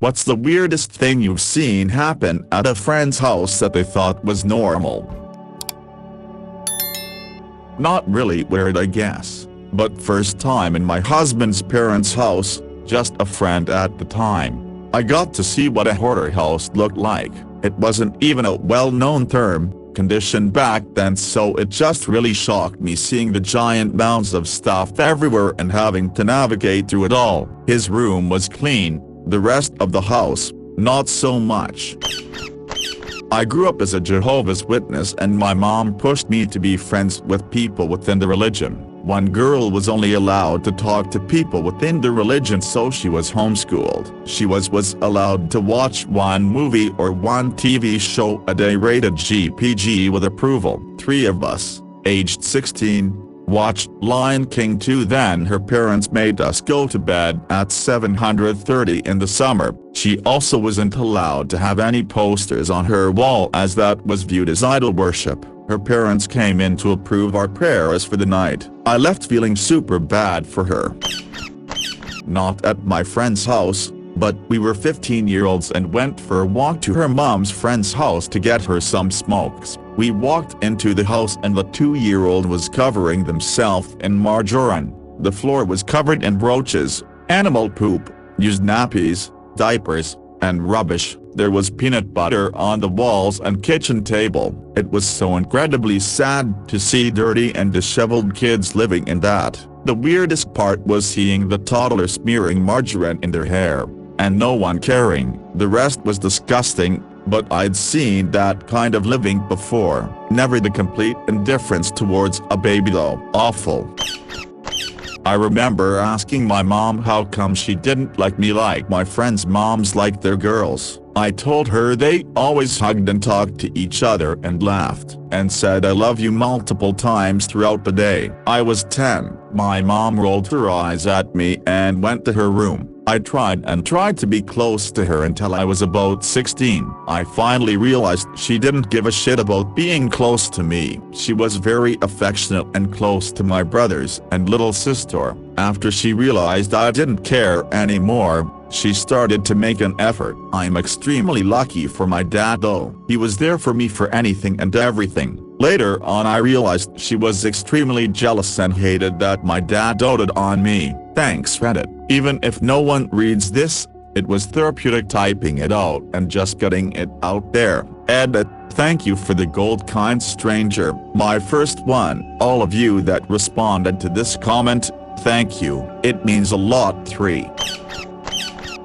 What's the weirdest thing you've seen happen at a friend's house that they thought was normal? Not really weird, I guess, but first time in my husband's parents' house, just a friend at the time. I got to see what a hoarder house looked like. It wasn't even a well-known condition back then, so it just really shocked me seeing the giant mounds of stuff everywhere and having to navigate through it all. His room was clean, the rest of the house, not so much. I grew up as a Jehovah's Witness and my mom pushed me to be friends with people within the religion. One girl was only allowed to talk to people within the religion, so she was homeschooled. She was allowed to watch one movie or one TV show a day rated GPG with approval. 3 of us, aged 16, watched Lion King 2. Then her parents made us go to bed at 7:30 in the summer. She also wasn't allowed to have any posters on her wall as that was viewed as idol worship. Her parents came in to approve our prayers for the night. I left feeling super bad for her. Not at my friend's house, but we were 15-year-olds and went for a walk to her mom's friend's house to get her some smokes. We walked into the house and the 2-year-old was covering themselves in margarine. The floor was covered in roaches, animal poop, used nappies, diapers, and rubbish. There was peanut butter on the walls and kitchen table. It was so incredibly sad to see dirty and disheveled kids living in that. The weirdest part was seeing the toddler smearing margarine in their hair, and no one caring. The rest was disgusting, but I'd seen that kind of living before. Never the complete indifference towards a baby though. Awful. I remember asking my mom how come she didn't like me like my friends' moms liked their girls. I told her they always hugged and talked to each other and laughed, and said I love you multiple times throughout the day. I was 10. My mom rolled her eyes at me and went to her room. I tried to be close to her until I was about 16. I finally realized she didn't give a shit about being close to me. She was very affectionate and close to my brothers and little sister. After she realized I didn't care anymore, she started to make an effort. I'm extremely lucky for my dad though. He was there for me for anything and everything. Later on I realized she was extremely jealous and hated that my dad doted on me. Thanks Reddit. Even if no one reads this, it was therapeutic typing it out and just getting it out there. Edit. Thank you for the gold, kind stranger. My first one. All of you that responded to this comment, thank you. It means a lot. 3.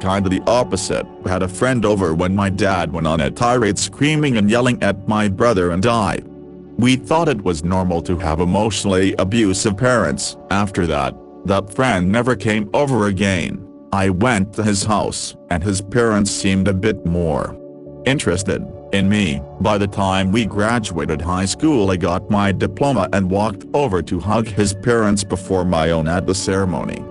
Kinda the opposite. Had a friend over when my dad went on a tirade screaming and yelling at my brother and I. We thought it was normal to have emotionally abusive parents. After that friend never came over again. I went to his house, and his parents seemed a bit more interested in me. By the time we graduated high school I got my diploma and walked over to hug his parents before my own at the ceremony.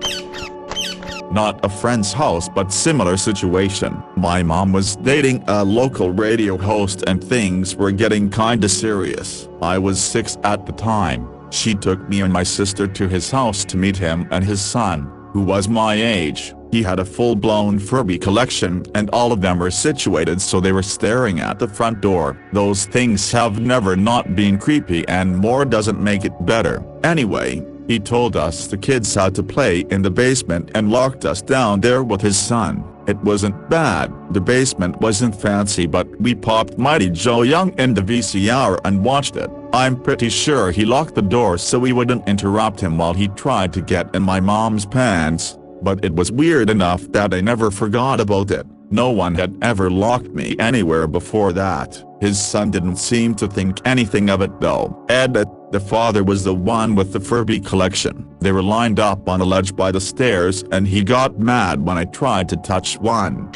Not a friend's house but similar situation. My mom was dating a local radio host and things were getting kinda serious. I was 6 at the time. She took me and my sister to his house to meet him and his son, who was my age. He had a full-blown Furby collection and all of them were situated so they were staring at the front door. Those things have never not been creepy and more doesn't make it better. Anyway, he told us the kids had to play in the basement and locked us down there with his son. It wasn't bad. The basement wasn't fancy but we popped Mighty Joe Young in the VCR and watched it. I'm pretty sure he locked the door so we wouldn't interrupt him while he tried to get in my mom's pants, but it was weird enough that I never forgot about it. No one had ever locked me anywhere before that. His son didn't seem to think anything of it though. Edit. The father was the one with the Furby collection. They were lined up on a ledge by the stairs and he got mad when I tried to touch one.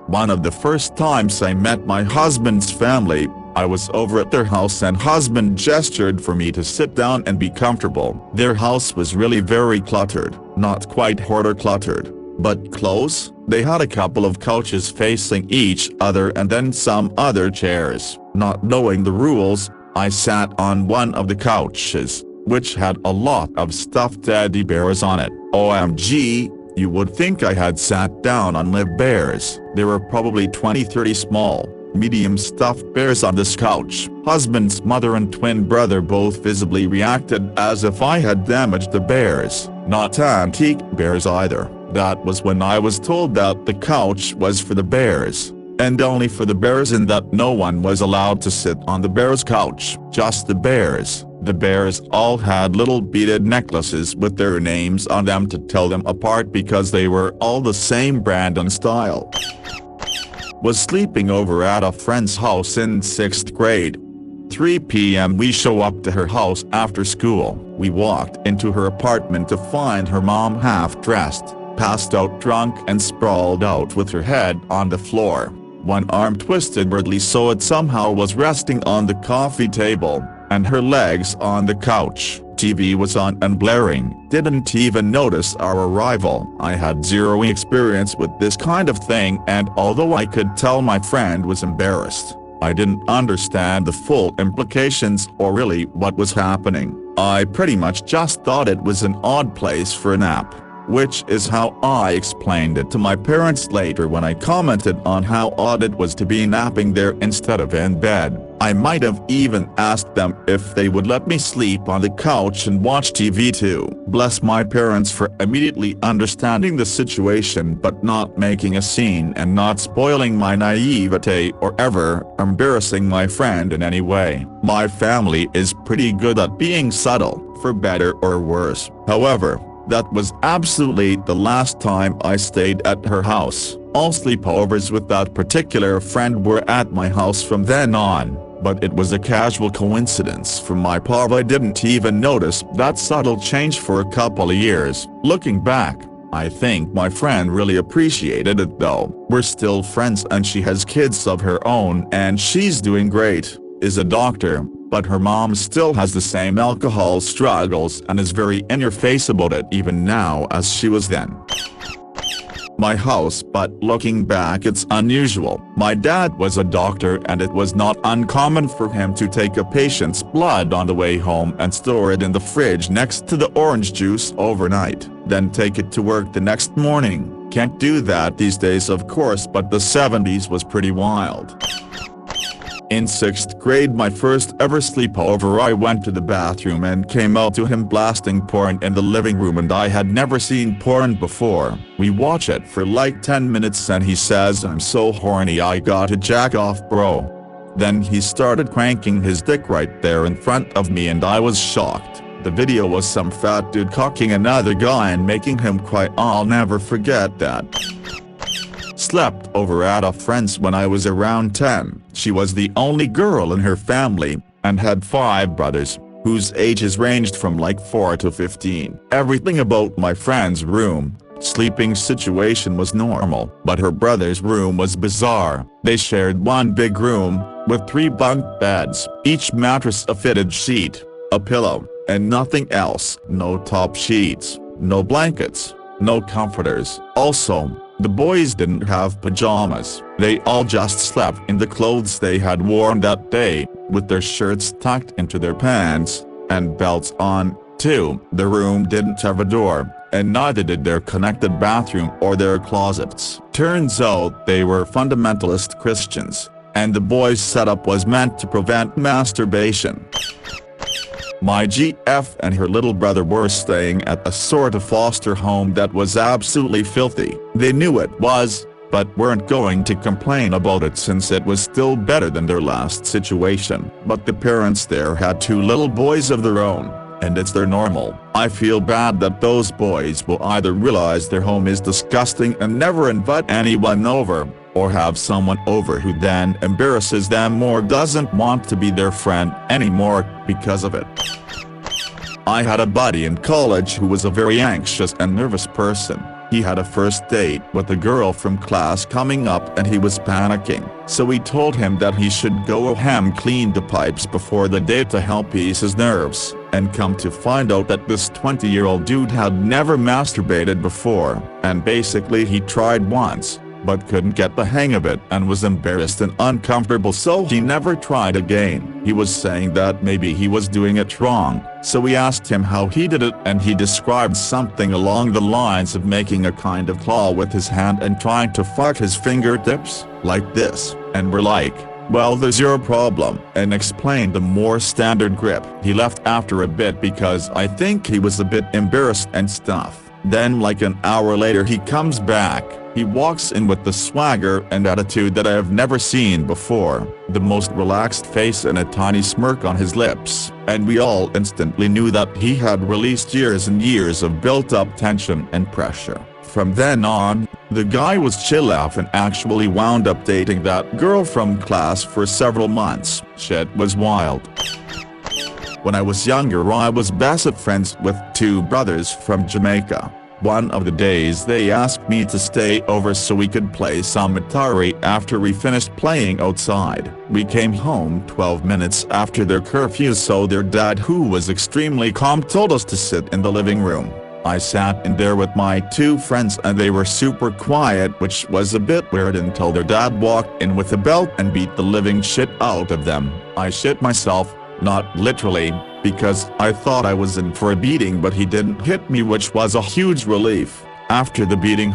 One of the first times I met my husband's family, I was over at their house and husband gestured for me to sit down and be comfortable. Their house was really very cluttered, not quite hoarder cluttered, but close. They had a couple of couches facing each other and then some other chairs. Not knowing the rules, I sat on one of the couches, which had a lot of stuffed teddy bears on it. OMG, You would think I had sat down on live bears. There were probably 20-30 small, medium stuffed bears on this couch. Husband's mother and twin brother both visibly reacted as if I had damaged the bears. Not antique bears either. That was when I was told that the couch was for the bears, and only for the bears, and that no one was allowed to sit on the bears' couch. Just the bears. The bears all had little beaded necklaces with their names on them to tell them apart because they were all the same brand and style. Was sleeping over at a friend's house in 6th grade. 3 p.m. we show up to her house after school. We walked into her apartment to find her mom half-dressed, passed out drunk and sprawled out with her head on the floor. One arm twisted weirdly so it somehow was resting on the coffee table, and her legs on the couch. TV was on and blaring. Didn't even notice our arrival. I had zero experience with this kind of thing, and although I could tell my friend was embarrassed, I didn't understand the full implications or really what was happening. I pretty much just thought it was an odd place for a nap, which is how I explained it to my parents later when I commented on how odd it was to be napping there instead of in bed. I might have even asked them if they would let me sleep on the couch and watch TV too. Bless my parents for immediately understanding the situation but not making a scene and not spoiling my naivete or ever embarrassing my friend in any way. My family is pretty good at being subtle, for better or worse. However, that was absolutely the last time I stayed at her house. All sleepovers with that particular friend were at my house from then on, but it was a casual coincidence for my part. I didn't even notice that subtle change for a couple of years. Looking back, I think my friend really appreciated it though. We're still friends and she has kids of her own and she's doing great, is a doctor, but her mom still has the same alcohol struggles and is very in your face about it even now as she was then. My house, but looking back it's unusual. My dad was a doctor and it was not uncommon for him to take a patient's blood on the way home and store it in the fridge next to the orange juice overnight, then take it to work the next morning. Can't do that these days of course, but the 70s was pretty wild. In 6th grade, my first ever sleepover, I went to the bathroom and came out to him blasting porn in the living room, and I had never seen porn before. We watch it for like 10 minutes and he says, "I'm so horny I gotta jack off bro." Then he started cranking his dick right there in front of me and I was shocked. The video was some fat dude cocking another guy and making him cry. I'll never forget that. Slept over at a friend's when I was around 10. She was the only girl in her family, and had 5 brothers, whose ages ranged from like 4 to 15. Everything about my friend's room, sleeping situation was normal, but her brother's room was bizarre. They shared one big room, with 3 bunk beds, each mattress a fitted sheet, a pillow, and nothing else. No top sheets, no blankets, no comforters. Also, the boys didn't have pajamas. They all just slept in the clothes they had worn that day, with their shirts tucked into their pants, and belts on, too. The room didn't have a door, and neither did their connected bathroom or their closets. Turns out they were fundamentalist Christians, and the boys' setup was meant to prevent masturbation. My GF and her little brother were staying at a sort of foster home that was absolutely filthy. They knew it was, but weren't going to complain about it since it was still better than their last situation. But the parents there had 2 little boys of their own, and it's their normal. I feel bad that those boys will either realize their home is disgusting and never invite anyone over, or have someone over who then embarrasses them or doesn't want to be their friend anymore because of it. I had a buddy in college who was a very anxious and nervous person. He had a first date with a girl from class coming up and he was panicking. So we told him that he should go ham clean the pipes before the date to help ease his nerves, and come to find out that this 20-year-old dude had never masturbated before, and basically he tried once, but couldn't get the hang of it and was embarrassed and uncomfortable, so he never tried again. He was saying that maybe he was doing it wrong, so we asked him how he did it, and he described something along the lines of making a kind of claw with his hand and trying to fuck his fingertips, like this, and we're like, well, there's your problem, and explained the more standard grip. He left after a bit because I think he was a bit embarrassed and stuff. Then like an hour later he comes back. He walks in with the swagger and attitude that I have never seen before, the most relaxed face and a tiny smirk on his lips, and we all instantly knew that he had released years and years of built-up tension and pressure. From then on, the guy was chill out and actually wound up dating that girl from class for several months. Shit was wild. When I was younger, I was best friends with two brothers from Jamaica. One of the days they asked me to stay over so we could play some Atari after we finished playing outside. We came home 12 minutes after their curfew, so their dad, who was extremely calm, told us to sit in the living room. I sat in there with my two friends and they were super quiet, which was a bit weird until their dad walked in with a belt and beat the living shit out of them. I shit myself, not literally, because I thought I was in for a beating, but he didn't hit me, which was a huge relief. After the beating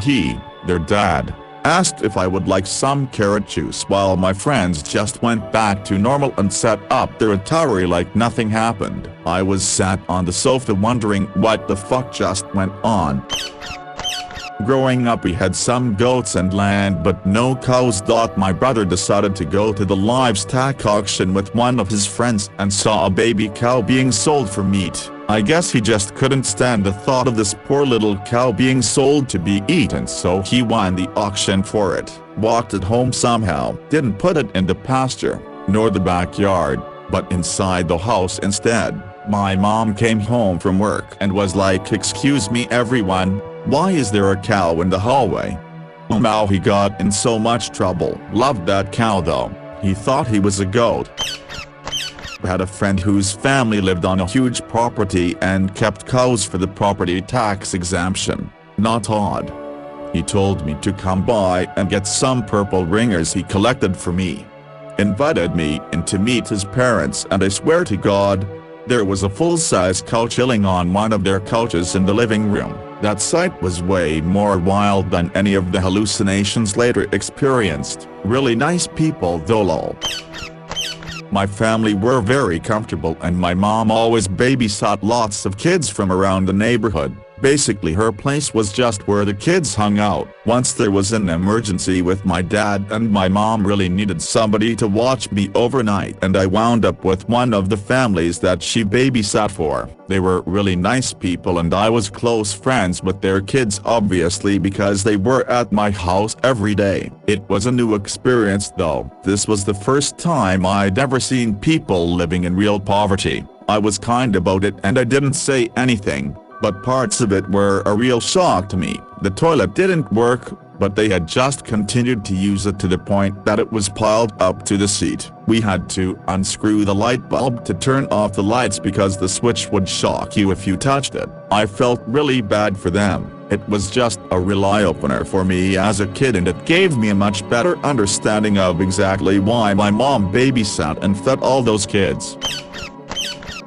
their dad, asked if I would like some carrot juice while my friends just went back to normal and set up their Atari like nothing happened. I was sat on the sofa wondering what the fuck just went on. Growing up we had some goats and land but no cows. My brother decided to go to the livestock auction with one of his friends and saw a baby cow being sold for meat. I guess he just couldn't stand the thought of this poor little cow being sold to be eaten, so he won the auction for it, walked it home somehow, didn't put it in the pasture, nor the backyard, but inside the house instead. My mom came home from work and was like, "Excuse me everyone, why is there a cow in the hallway?" How he got in so much trouble. Loved that cow though. He thought he was a goat. Had a friend whose family lived on a huge property and kept cows for the property tax exemption. Not odd. He told me to come by and get some purple ringers he collected for me. Invited me in to meet his parents, and I swear to God, there was a full-size cow chilling on one of their couches in the living room. That sight was way more wild than any of the hallucinations later experienced. Really nice people though, lol. My family were very comfortable and my mom always babysat lots of kids from around the neighborhood. Basically her place was just where the kids hung out. Once there was an emergency with my dad and my mom really needed somebody to watch me overnight, and I wound up with one of the families that she babysat for. They were really nice people and I was close friends with their kids, obviously, because they were at my house every day. It was a new experience though. This was the first time I'd ever seen people living in real poverty. I was kind about it and I didn't say anything, but parts of it were a real shock to me. The toilet didn't work, but they had just continued to use it to the point that it was piled up to the seat. We had to unscrew the light bulb to turn off the lights because the switch would shock you if you touched it. I felt really bad for them. It was just a real eye-opener for me as a kid, and it gave me a much better understanding of exactly why my mom babysat and fed all those kids.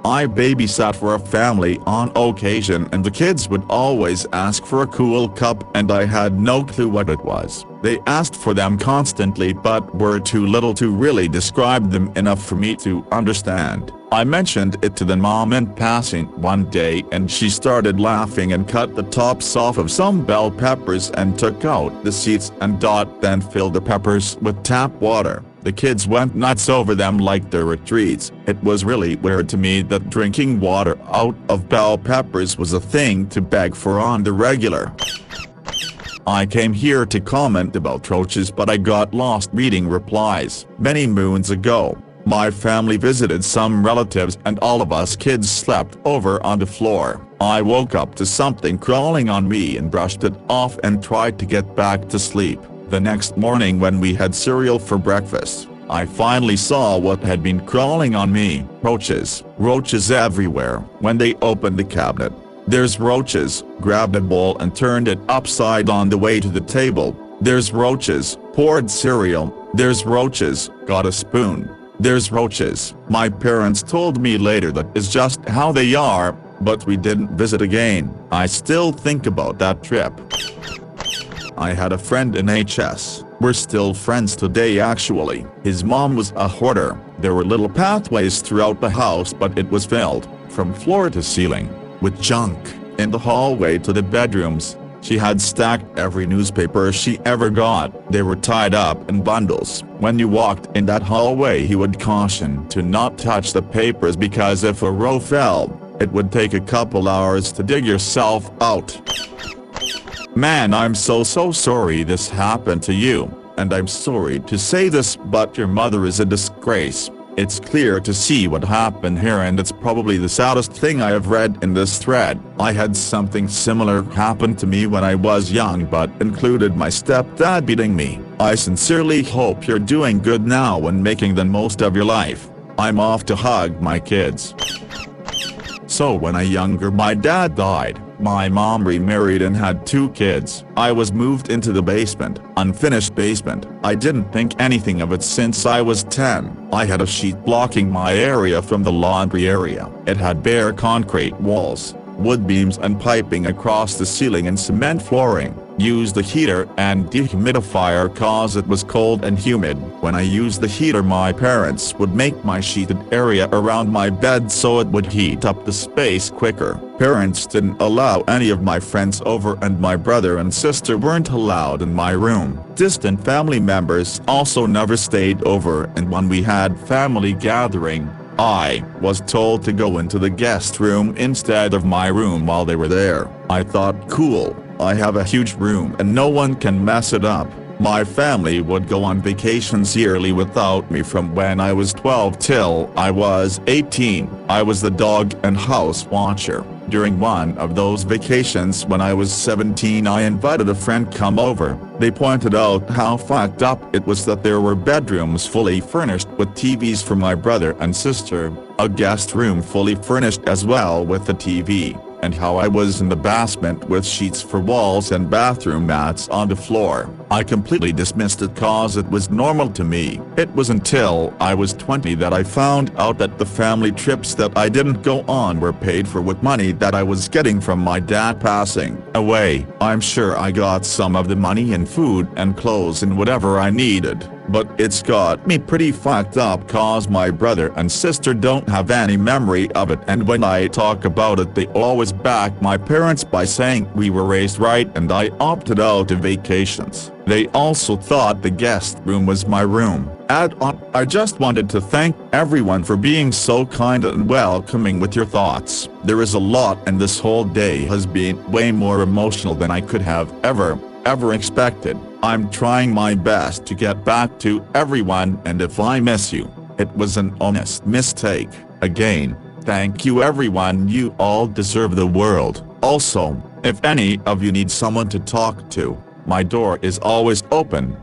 I babysat for a family on occasion and the kids would always ask for a cool cup and I had no clue what it was. They asked for them constantly but were too little to really describe them enough for me to understand. I mentioned it to the mom in passing one day and she started laughing and cut the tops off of some bell peppers and took out the seeds and then filled the peppers with tap water. The kids went nuts over them like they were treats. It was really weird to me that drinking water out of bell peppers was a thing to beg for on the regular. I came here to comment about roaches, but I got lost reading replies. Many moons ago, my family visited some relatives and all of us kids slept over on the floor. I woke up to something crawling on me and brushed it off and tried to get back to sleep. The next morning when we had cereal for breakfast, I finally saw what had been crawling on me. Roaches. Roaches everywhere. When they opened the cabinet, there's roaches. Grabbed a bowl and turned it upside on the way to the table. There's roaches, poured cereal, there's roaches, got a spoon. There's roaches. My parents told me later that is just how they are, but we didn't visit again. I still think about that trip. I had a friend in HS. We're still friends today actually. His mom was a hoarder. There were little pathways throughout the house, but it was filled, from floor to ceiling, with junk. In the hallway to the bedrooms, she had stacked every newspaper she ever got. They were tied up in bundles. When you walked in that hallway, he would caution to not touch the papers because if a row fell, it would take a couple hours to dig yourself out. Man, I'm so sorry this happened to you, and I'm sorry to say this, but your mother is a disgrace. It's clear to see what happened here, and it's probably the saddest thing I have read in this thread. I had something similar happen to me when I was young, but included my stepdad beating me. I sincerely hope you're doing good now and making the most of your life. I'm off to hug my kids. So when I was younger, my dad died. My mom remarried and had 2 kids. I was moved into the basement, unfinished basement. I didn't think anything of it since I was 10. I had a sheet blocking my area from the laundry area. It had bare concrete walls, wood beams and piping across the ceiling and cement flooring. Used the heater and dehumidifier cause it was cold and humid. When I used the heater, my parents would make my sheeted area around my bed so it would heat up the space quicker. Parents didn't allow any of my friends over, and my brother and sister weren't allowed in my room. Distant family members also never stayed over, and when we had family gathering, I was told to go into the guest room instead of my room while they were there. I thought, cool, I have a huge room and no one can mess it up. My family would go on vacations yearly without me from when I was 12 till I was 18. I was the dog and house watcher. During one of those vacations when I was 17, I invited a friend come over. They pointed out how fucked up it was that there were bedrooms fully furnished with TVs for my brother and sister, a guest room fully furnished as well with a TV, and how I was in the basement with sheets for walls and bathroom mats on the floor. I completely dismissed it cause it was normal to me. It was until I was 20 that I found out that the family trips that I didn't go on were paid for with money that I was getting from my dad passing away. I'm sure I got some of the money in food and clothes and whatever I needed, but it's got me pretty fucked up cause my brother and sister don't have any memory of it, and when I talk about it they always back my parents by saying we were raised right and I opted out of vacations. They also thought the guest room was my room. I just wanted to thank everyone for being so kind and welcoming with your thoughts. There is a lot, and this whole day has been way more emotional than I could have ever expected. I'm trying my best to get back to everyone, and if I miss you, it was an honest mistake. Again, thank you everyone, you all deserve the world. Also, if any of you need someone to talk to, my door is always open.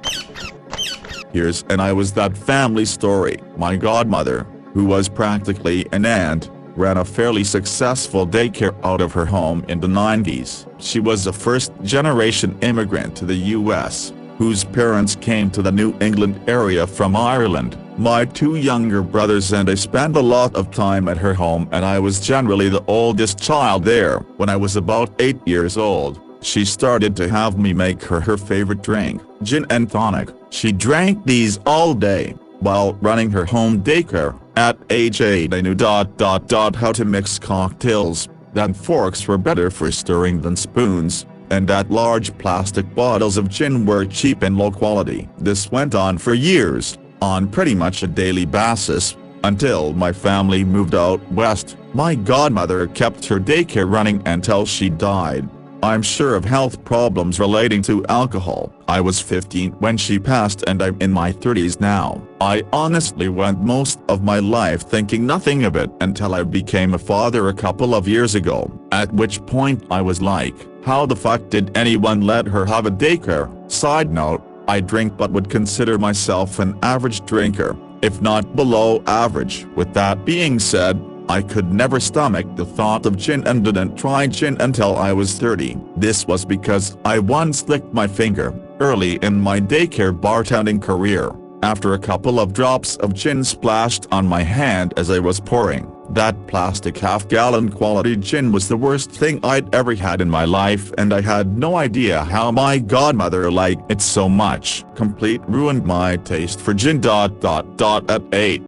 Here's and I was that family story. My godmother, who was practically an aunt, ran a fairly successful daycare out of her home in the 90s. She was a first-generation immigrant to the U.S., whose parents came to the New England area from Ireland. My 2 younger brothers and I spent a lot of time at her home, and I was generally the oldest child there. When I was about 8 years old, she started to have me make her favorite drink, gin and tonic. She drank these all day. While running her home daycare, at age 8 I knew how to mix cocktails, that forks were better for stirring than spoons, and that large plastic bottles of gin were cheap and low quality. This went on for years, on pretty much a daily basis, until my family moved out west. My godmother kept her daycare running until she died. I'm sure of health problems relating to alcohol. I was 15 when she passed and I'm in my 30s now. I honestly went most of my life thinking nothing of it until I became a father a couple of years ago, at which point I was like, how the fuck did anyone let her have a daycare? Side note, I drink but would consider myself an average drinker, if not below average. With that being said, I could never stomach the thought of gin and didn't try gin until I was 30. This was because I once licked my finger, Early in my daycare bartending career, after a couple of drops of gin splashed on my hand as I was pouring, that plastic half-gallon quality gin was the worst thing I'd ever had in my life, and I had no idea how my godmother liked it so much. Complete ruined my taste for gin. At 8.